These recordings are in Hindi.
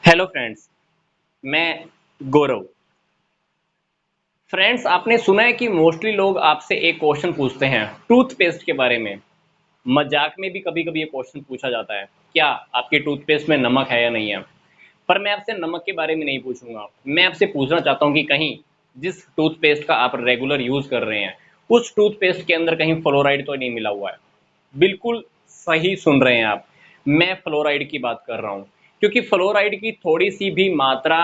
Hello friends. मैं गौरव। फ्रेंड्स, आपने सुना है कि मोस्टली लोग आपसे एक क्वेश्चन पूछते हैं टूथपेस्ट के बारे में। मजाक में भी कभी कभी ये क्वेश्चन पूछा जाता है, क्या आपके टूथपेस्ट में नमक है या नहीं है। पर मैं आपसे नमक के बारे में नहीं पूछूंगा। मैं आपसे पूछना चाहता हूँ कि कहीं जिस टूथपेस्ट का आप रेगुलर यूज कर रहे हैं उस टूथपेस्ट के अंदर कहीं फ्लोराइड तो नहीं मिला हुआ है। बिल्कुल सही सुन रहे हैं आप। मैं फ्लोराइड की बात कर रहा हूँ, क्योंकि फ्लोराइड की थोड़ी सी भी मात्रा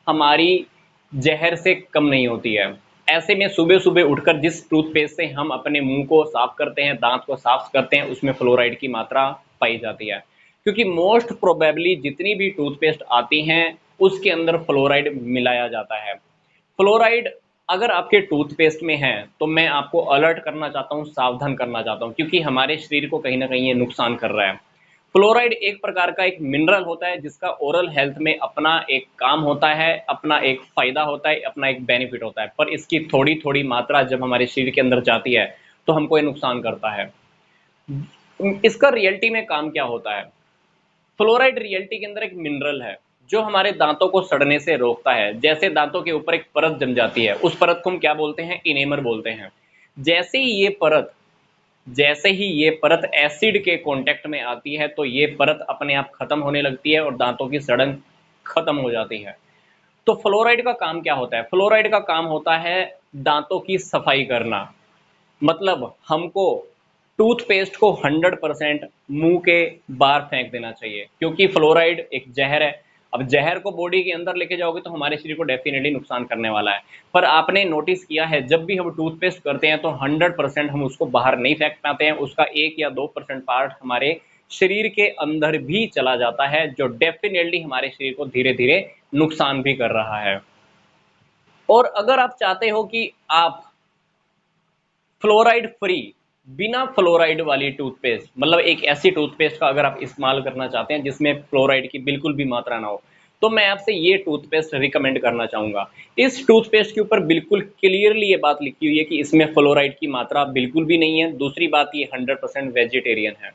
हमारी जहर से कम नहीं होती है। ऐसे में सुबह सुबह उठकर जिस टूथपेस्ट से हम अपने मुंह को साफ करते हैं, दांत को साफ करते हैं, उसमें फ्लोराइड की मात्रा पाई जाती है। क्योंकि मोस्ट प्रोबेबली जितनी भी टूथपेस्ट आती हैं उसके अंदर फ्लोराइड मिलाया जाता है। फ्लोराइड अगर आपके टूथपेस्ट में है तो मैं आपको अलर्ट करना चाहता हूँ, सावधान करना चाहता हूँ, क्योंकि हमारे शरीर को कहीं ना कहीं ये नुकसान कर रहा है। फ्लोराइड एक प्रकार का एक मिनरल होता है जिसका ओरल हेल्थ में अपना एक काम होता है, अपना एक फायदा होता है, अपना एक बेनिफिट होता है। पर इसकी थोड़ी थोड़ी मात्रा जब हमारे शरीर के अंदर जाती है तो हमको ये नुकसान करता है। इसका रियलिटी में काम क्या होता है? फ्लोराइड रियलिटी के अंदर एक मिनरल है जो हमारे दांतों को सड़ने से रोकता है। जैसे दांतों के ऊपर एक परत जम जाती है, उस परत को हम क्या बोलते हैं? इनेमर बोलते हैं। जैसे ही ये परत जैसे ही ये परत एसिड के कांटेक्ट में आती है तो ये परत अपने आप खत्म होने लगती है और दांतों की सड़न खत्म हो जाती है। तो फ्लोराइड का काम क्या होता है? फ्लोराइड का काम होता है दांतों की सफाई करना। मतलब हमको टूथपेस्ट को 100% मुंह के बाहर फेंक देना चाहिए, क्योंकि फ्लोराइड एक जहर है। अब जहर को बॉडी के अंदर लेके जाओगे तो हमारे शरीर को डेफिनेटली नुकसान करने वाला है। पर आपने नोटिस किया है जब भी हम टूथपेस्ट करते हैं तो 100% हम उसको बाहर नहीं फेंक पाते हैं, उसका 1 या 2% पार्ट हमारे शरीर के अंदर भी चला जाता है, जो डेफिनेटली हमारे शरीर को धीरे धीरे नुकसान भी कर रहा है। और अगर आप चाहते हो कि आप फ्लोराइड फ्री, बिना फ्लोराइड वाली टूथपेस्ट, मतलब एक ऐसी टूथपेस्ट का अगर आप इस्तेमाल करना चाहते हैं जिसमें फ्लोराइड की बिल्कुल भी मात्रा ना हो, तो मैं आपसे ये टूथपेस्ट रिकमेंड करना चाहूँगा। इस टूथपेस्ट के ऊपर बिल्कुल क्लियरली ये बात लिखी हुई है कि इसमें फ्लोराइड की मात्रा बिल्कुल भी नहीं है। दूसरी बात, ये 100% वेजिटेरियन है।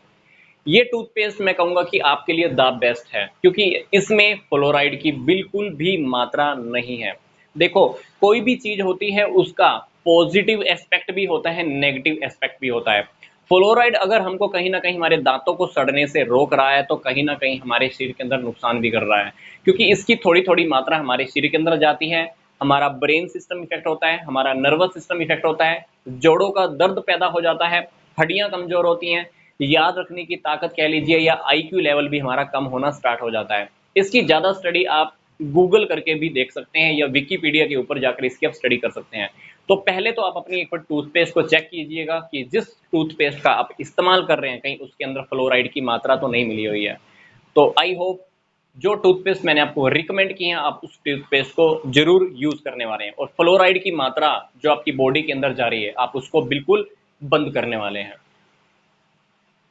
ये टूथपेस्ट मैं कहूँगा कि आपके लिए द बेस्ट है, क्योंकि इसमें फ्लोराइड की बिल्कुल भी मात्रा नहीं है। देखो, कोई भी चीज़ होती है उसका पॉजिटिव एस्पेक्ट भी होता है, नेगेटिव एस्पेक्ट भी होता है। फ्लोराइड अगर हमको कहीं न कहीं हमारे दाँतों को सड़ने से रोक रहा है, तो कहीं न कहीं हमारे शरीर के अंदर नुकसान भी कर रहा है। क्योंकि इसकी थोड़ी-थोड़ी मात्रा हमारे शरीर के अंदर जाती है, हमारा ब्रेन सिस्टम इफ़ेक्ट होता है, हमारा नर्वस सिस्टम इफ़ेक्ट होता है, जोड़ों का दर्द पैदा हो जाता है, हड्डियाँ कमज़ोर होती हैं, याद रखने की ताकत कह लीजिए या आईक्यू लेवल भी हमारा कम होना स्टार्ट हो जाता है। इसकी ज़्यादा स्टडी आप गूगल करके भी देख सकते हैं या विकिपीडिया के ऊपर जाकर इसकी आप स्टडी कर सकते हैं। तो पहले तो आप अपनी एक बार टूथपेस्ट को चेक कीजिएगा कि जिस टूथपेस्ट का आप इस्तेमाल कर रहे हैं कहीं उसके अंदर फ्लोराइड की मात्रा तो नहीं मिली हुई है। तो आई होप जो टूथपेस्ट मैंने आपको रिकमेंड किए हैं आप उस टूथपेस्ट को ज़रूर यूज़ करने वाले हैं, और फ्लोराइड की मात्रा जो आपकी बॉडी के अंदर जा रही है आप उसको बिल्कुल बंद करने वाले हैं।